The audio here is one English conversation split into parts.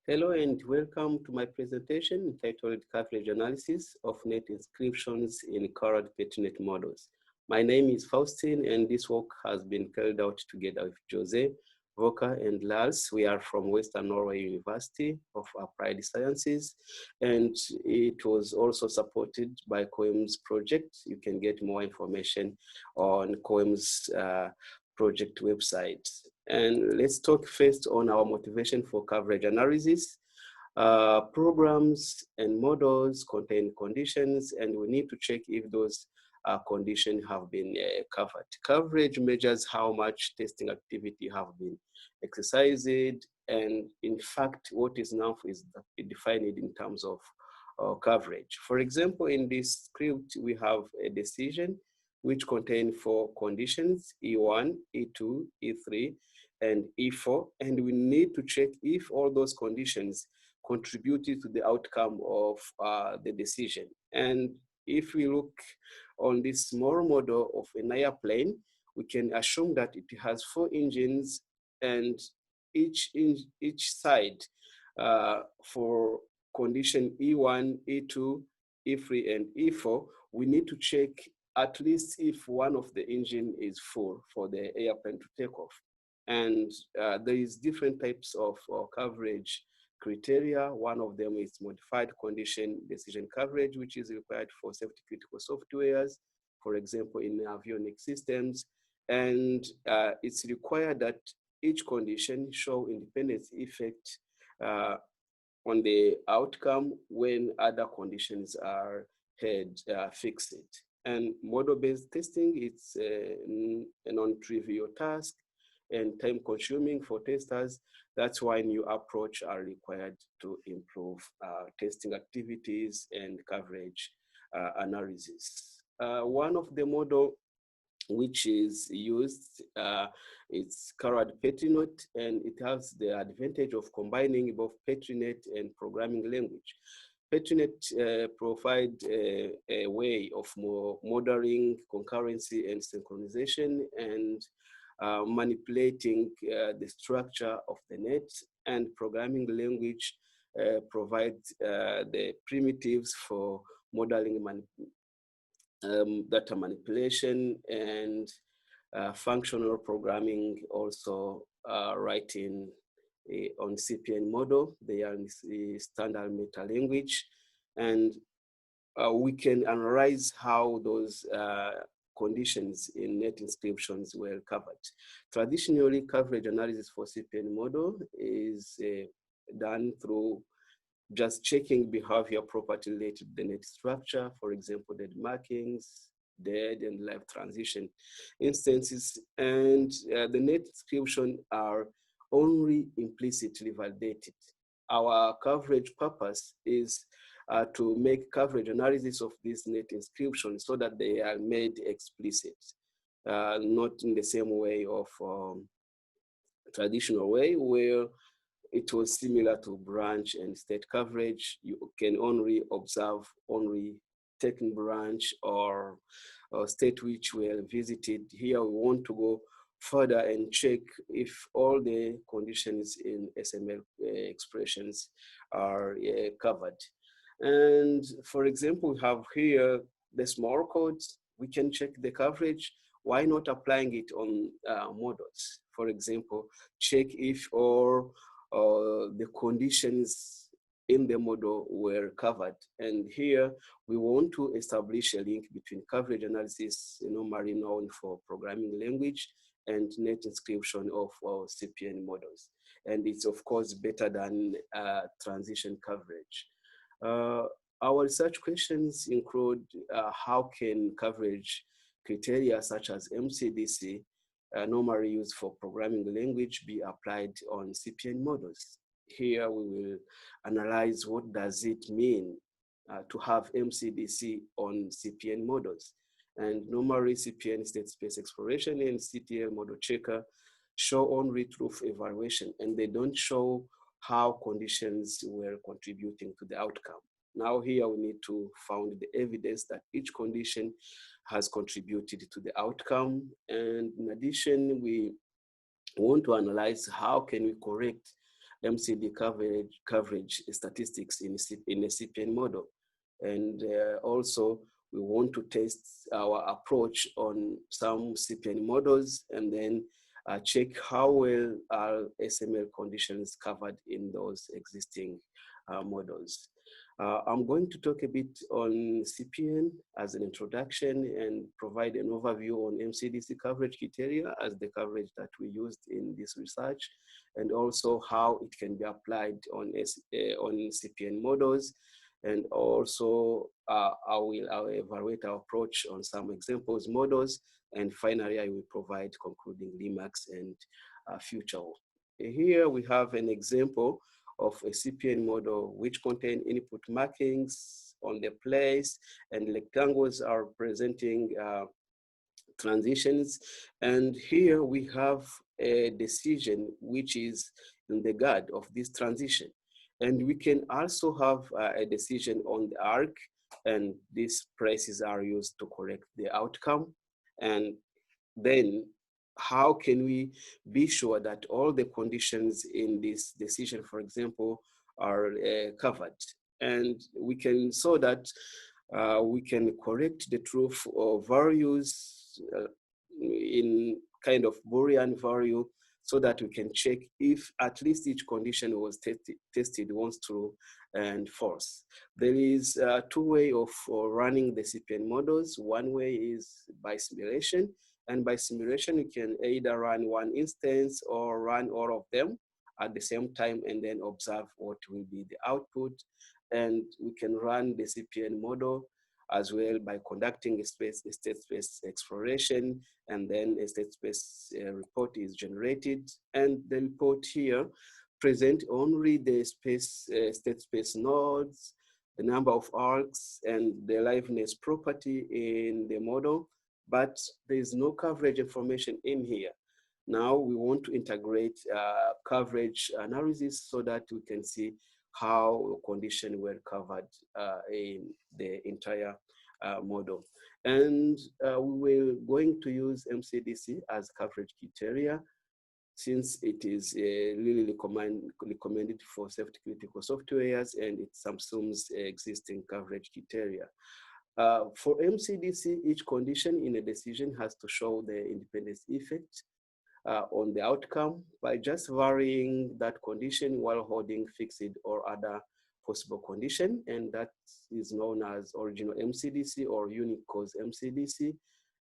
Hello and welcome to my presentation entitled Coverage Analysis of Net Inscriptions in Coloured Petri Net Models. My name is Faustin and this work has been carried out together with Jose, Voka and Lars. We are from Western Norway University of Applied Sciences, and it was also supported by COEM's project. You can get more information on COEM's project website. And let's talk first on our motivation for coverage analysis. Programs and models contain conditions, and we need to check if those conditions have been covered. Coverage measures how much testing activity have been exercised, and in fact, what is now is defined in terms of coverage. For example, in this script, we have a decision which contain 4 conditions, E1, E2, E3, and E4, and we need to check if all those conditions contributed to the outcome of the decision. And if we look on this small model of an airplane, we can assume that it has 4 engines, and each side for condition E1, E2, E3, and E4, we need to check at least if one of the engine is full for the airplane to take off. And there is different types of coverage criteria. One of them is modified condition decision coverage, which is required for safety critical softwares, for example, in avionics systems. And it's required that each condition show independent effect on the outcome when other conditions are fixed. And model-based testing, it's a non-trivial task and time-consuming for testers. That's why new approaches are required to improve testing activities and coverage analysis. One of the model which is used, it's Coloured Petri Net, and it has the advantage of combining both Petri Net and programming language. Petri Net provide a way of modeling concurrency and synchronization and manipulating the structure of the net, and programming language provides the primitives for modeling data manipulation and functional programming, also writing on CPN model. They are in the standard meta language, and we can analyze how those conditions in net inscriptions were covered. Traditionally, coverage analysis for CPN model is done through just checking behavioral property related to the net structure, for example, dead markings, dead and live transition instances, and the net inscription are only implicitly validated. Our coverage purpose is to make coverage analysis of these net inscriptions so that they are made explicit, not in the same way of traditional way where it was similar to branch and state coverage. You can only observe only taken branch or state which were visited. Here we want to go further and check if all the conditions in SML expressions are covered. And for example, we have here the small codes. We can check the coverage. Why not applying it on models? For example, check if all the conditions in the model were covered. And here we want to establish a link between coverage analysis, normally known for programming language, and net inscription of CPN models. And it's of course better than transition coverage. Our research questions include how can coverage criteria such as MCDC, normally used for programming language, be applied on CPN models. Here we will analyze what does it mean to have MCDC on CPN models. And normally CPN state space exploration and CTL model checker show only truth evaluation, and they don't show how conditions were contributing to the outcome. Now here we need to find the evidence that each condition has contributed to the outcome. And in addition, we want to analyze how can we correct MCD coverage statistics in a CPN model. And also, we want to test our approach on some CPN models and then check how well are SML conditions covered in those existing models. I'm going to talk a bit on CPN as an introduction and provide an overview on MCDC coverage criteria as the coverage that we used in this research, and also how it can be applied on CPN models. And also, I will evaluate our approach on some examples models. And finally, I will provide concluding remarks and future. Here we have an example of a CPN model which contain input markings on the place, and rectangles are presenting transitions. And here we have a decision which is in the guard of this transition. And we can also have a decision on the arc, and these prices are used to correct the outcome. And then how can we be sure that all the conditions in this decision, for example, are covered? And we can, so that we can correct the truth of values in kind of Boolean value, so that we can check if at least each condition was tested once true and false. There is two ways of running the CPN models. One way is by simulation. And by simulation, you can either run one instance or run all of them at the same time and then observe what will be the output. And we can run the CPN model as well by conducting a state space exploration, and then a state space report is generated. And the report here present only the state space nodes, the number of arcs, and the liveness property in the model, but there is no coverage information in here. Now we want to integrate coverage analysis so that we can see how conditions were covered in the entire model. And we will going to use MCDC as coverage criteria, since it is really recommended for safety critical softwares, and it subsumes existing coverage criteria. For MCDC, each condition in a decision has to show the independence effect on the outcome by just varying that condition while holding fixed or other possible condition, and that is known as original MCDC or unique cause MCDC.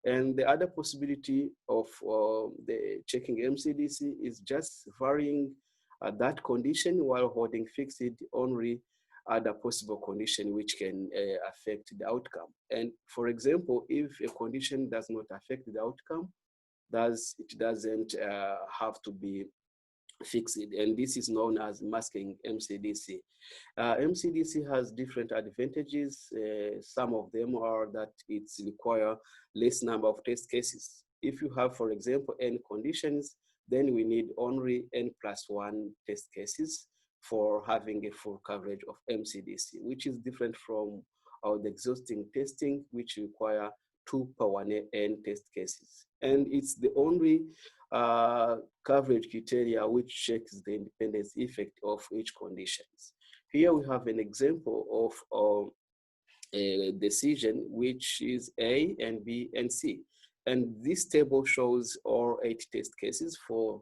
And the other possibility of the checking MCDC is just varying that condition while holding fixed only other possible condition which can affect the outcome. And for example, if a condition does not affect the outcome, it doesn't have to be fixed, and this is known as masking MCDC. MCDC has different advantages. Some of them are that it requires less number of test cases. If you have, for example, n conditions, then we need only n+1 test cases for having a full coverage of MCDC, which is different from the exhausting testing, which require 2^n test cases. And it's the only coverage criteria which checks the independence effect of each conditions. Here we have an example of a decision which is A and B and C. And this table shows all 8 test cases for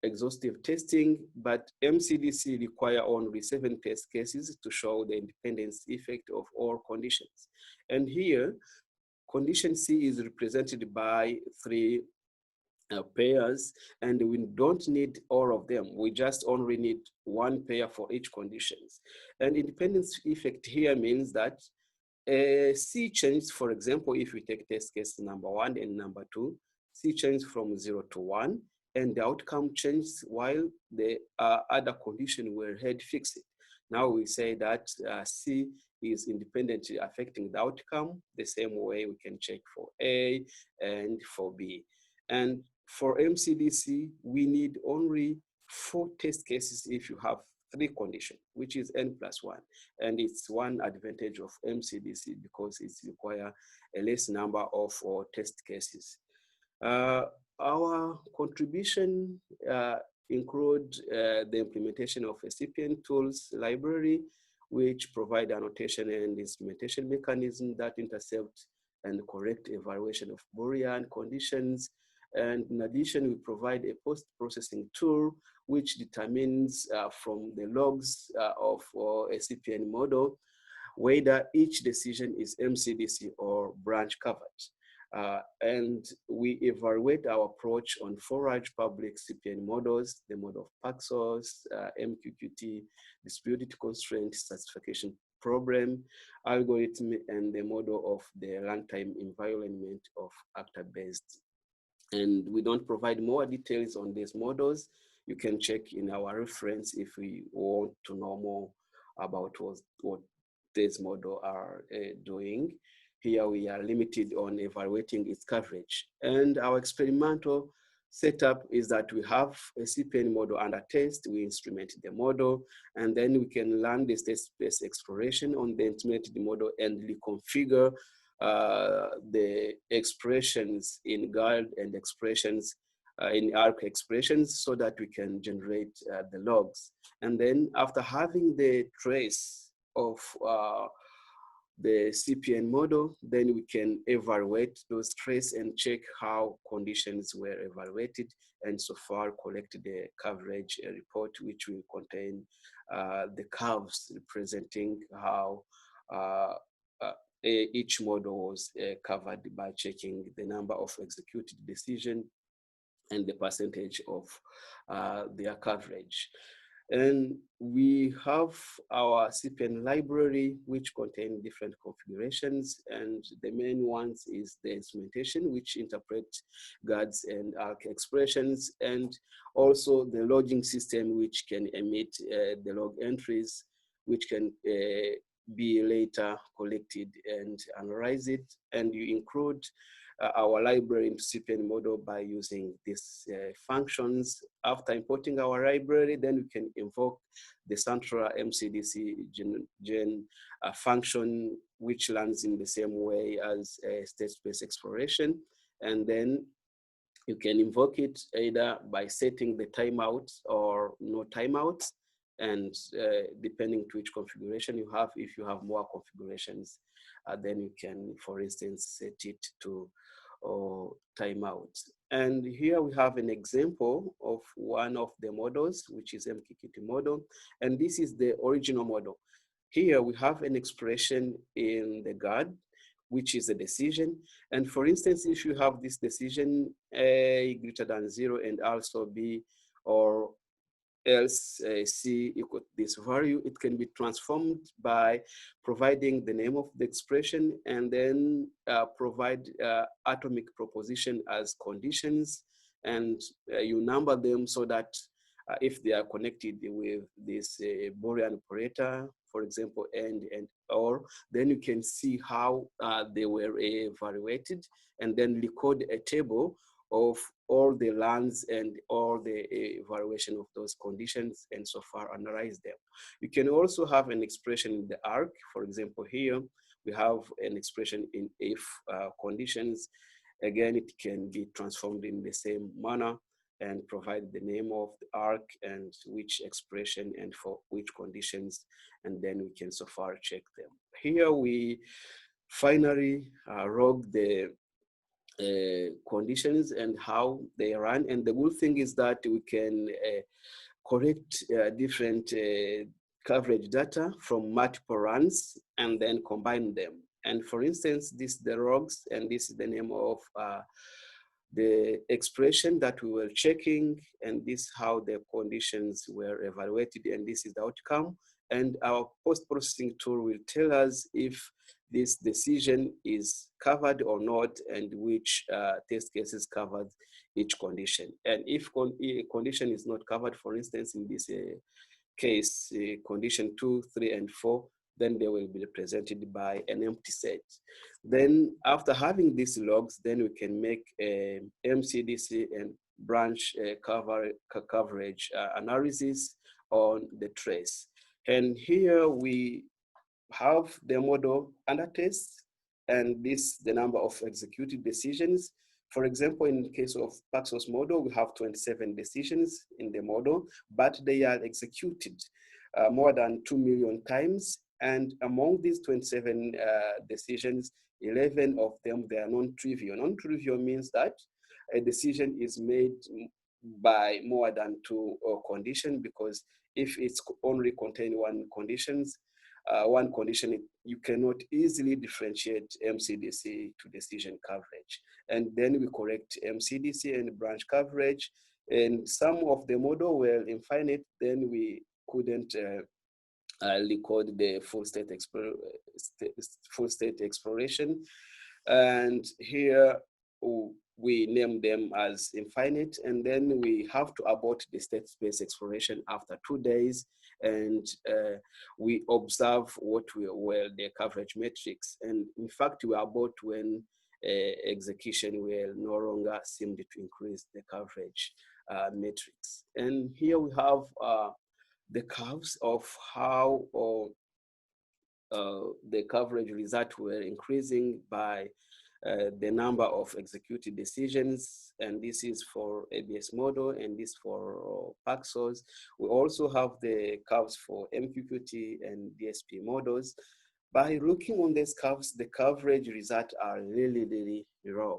exhaustive testing, but MCDC require only 7 test cases to show the independence effect of all conditions. And here, condition C is represented by 3 pairs, and we don't need all of them. We just only need 1 pair for each conditions. And independence effect here means that C changes, for example, if we take test case number 1 and number 2, C changes from 0 to 1, and the outcome changes while the other condition were held fixed. Now we say that C is independently affecting the outcome, the same way we can check for A and for B. And for MCDC, we need only 4 test cases if you have 3 conditions, which is n+1. And it's one advantage of MCDC because it requires a less number of test cases. Our contribution include the implementation of a CPN Tools library, which provide annotation and instrumentation mechanism that intercept and correct evaluation of Boolean conditions. And in addition, we provide a post-processing tool which determines from the logs of a CPN model whether each decision is MCDC or branch covered. And we evaluate our approach on 4 large public CPN models, the model of Paxos, MQQT, distributed constraint certification problem, algorithm, and the model of the runtime environment of actor-based. And we don't provide more details on these models. You can check in our reference if we want to know more about what this model are doing. Here we are limited on evaluating its coverage. And our experimental setup is that we have a CPN model under test, we instrument the model, and then we can run the state space exploration on the instrumented model and reconfigure the expressions in guard and expressions in ARC expressions so that we can generate the logs. And then after having the trace of the CPN model, then we can evaluate those traces and check how conditions were evaluated, and so far collect the coverage report, which will contain the curves representing how each model was covered by checking the number of executed decisions and the percentage of their coverage. And we have our CPN library, which contain different configurations. And the main ones is the instrumentation, which interprets guards and ARC expressions, and also the logging system, which can emit the log entries, which can be later collected and analyze it. And you include our library into CPN model by using these functions. After importing our library, then we can invoke the central MCDC gen function, which runs in the same way as a state space exploration. And then you can invoke it either by setting the timeout or no timeouts, and depending to which configuration you have. If you have more configurations, then you can, for instance, set it to timeout. And here we have an example of one of the models, which is MQQT model, and this is the original model. Here we have an expression in the guard, which is a decision. And for instance, if you have this decision A greater than 0 and also B, or else C equal to this value, it can be transformed by providing the name of the expression and then provide atomic proposition as conditions, and you number them so that if they are connected with this Boolean operator, for example, and or, then you can see how they were evaluated, and then record a table of all the lands and all the evaluation of those conditions, and so far analyze them. You can also have an expression in the ARC. For example, here we have an expression in if conditions. Again, it can be transformed in the same manner and provide the name of the ARC and which expression and for which conditions, and then we can so far check them. Here we finally log the conditions and how they run. And the good thing is that we can correct different coverage data from multiple runs and then combine them. And for instance, this is the logs, and this is the name of the expression that we were checking, and this is how the conditions were evaluated, and this is the outcome. And our post-processing tool will tell us if this decision is covered or not, and which test cases covered each condition. And if a condition is not covered, for instance, in this case, condition 2, 3, and 4, then they will be represented by an empty set. Then after having these logs, then we can make a MCDC and branch coverage analysis on the trace. And here we have the model under test, and this the number of executed decisions. For example, in the case of Paxos model, we have 27 decisions in the model, but they are executed more than 2 million times. And among these 27 decisions, 11 of them, they are non-trivial. Non-trivial means that a decision is made by more than two conditions, because if it's only contain one condition, you cannot easily differentiate MCDC to decision coverage. And then we correct MCDC and branch coverage. And some of the model were infinite, then we couldn't record the full state exploration. And here we name them as infinite, and then we have to abort the state space exploration after 2 days, and we observe what were the coverage metrics. And in fact, we abort when execution will no longer seem to increase the coverage metrics. And here we have the curves of how the coverage results were increasing by the number of executed decisions, and this is for ABS model, and this for Paxos. We also have the curves for MQQT and DSP models. By looking on these curves, the coverage results are really, really raw.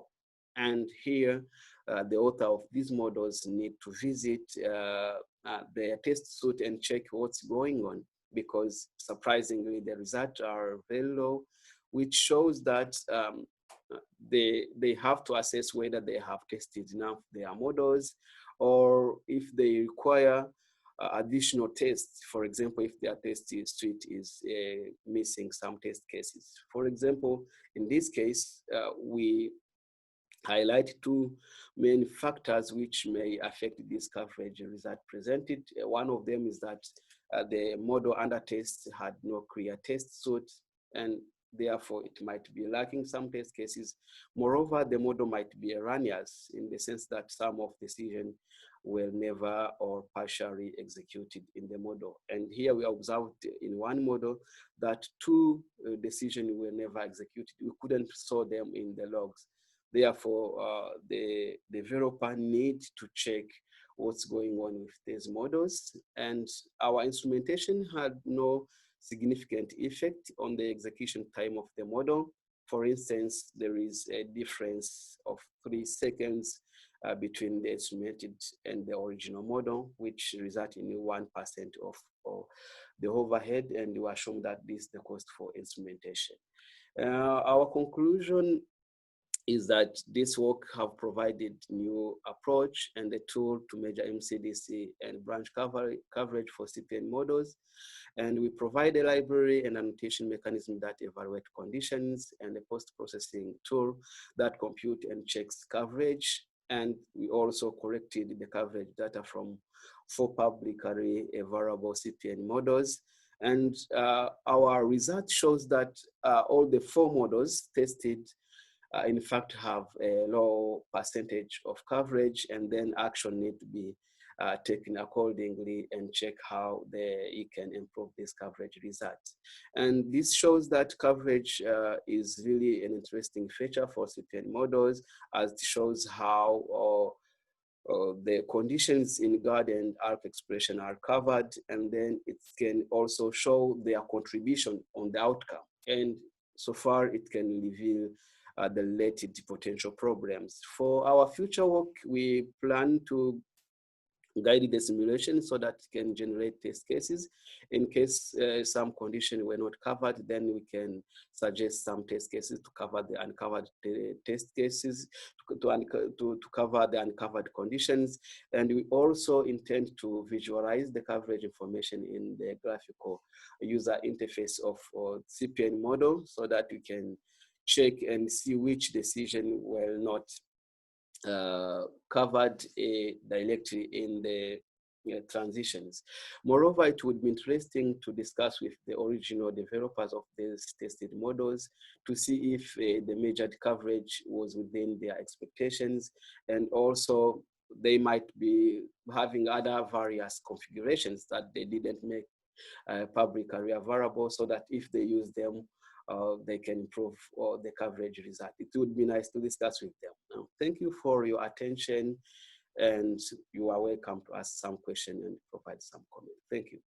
And here, the author of these models need to visit their test suite and check what's going on, because surprisingly, the results are very low, which shows that they have to assess whether they have tested enough their models, or if they require additional tests. For example, if their test suite is missing some test cases. For example, in this case, we highlight two main factors which may affect this coverage result presented. One of them is that the model under test had no clear test suite, and therefore it might be lacking some test cases. Moreover, the model might be erroneous in the sense that some of the decisions were never or partially executed in the model. And here we observed in one model that two decisions were never executed. We couldn't saw them in the logs. Therefore, the developer needs to check what's going on with these models. And our instrumentation had no significant effect on the execution time of the model. For instance, there is a difference of 3 seconds between the instrumented and the original model, which results in 1% of the overhead, and we assume that this is the cost for instrumentation. Our conclusion is that this work have provided new approach and a tool to measure MCDC and branch coverage for CPN models. And we provide a library and annotation mechanism that evaluate conditions, and a post-processing tool that compute and checks coverage. And we also corrected the coverage data from 4 publicly available CPN models. And our result shows that all the 4 models tested in fact have a low percentage of coverage, and then action need to be taken accordingly and check how you can improve this coverage results. And this shows that coverage is really an interesting feature for CPN models, as it shows how the conditions in GARD and ARC expression are covered, and then it can also show their contribution on the outcome. And so far, it can reveal the related potential problems. For our future work, we plan to guide the simulation so that it can generate test cases. In case some conditions were not covered, then we can suggest some test cases to cover the uncovered test cases, to cover the uncovered conditions. And we also intend to visualize the coverage information in the graphical user interface of CPN model, so that we can check and see which decision were not covered directly in the transitions. Moreover, it would be interesting to discuss with the original developers of these tested models to see if the measured coverage was within their expectations, and also they might be having other various configurations that they didn't make publicly available, so that if they use them, they can improve or the coverage result. It would be nice to discuss with them. Now, thank you for your attention, and you are welcome to ask some question and provide some comment. Thank you.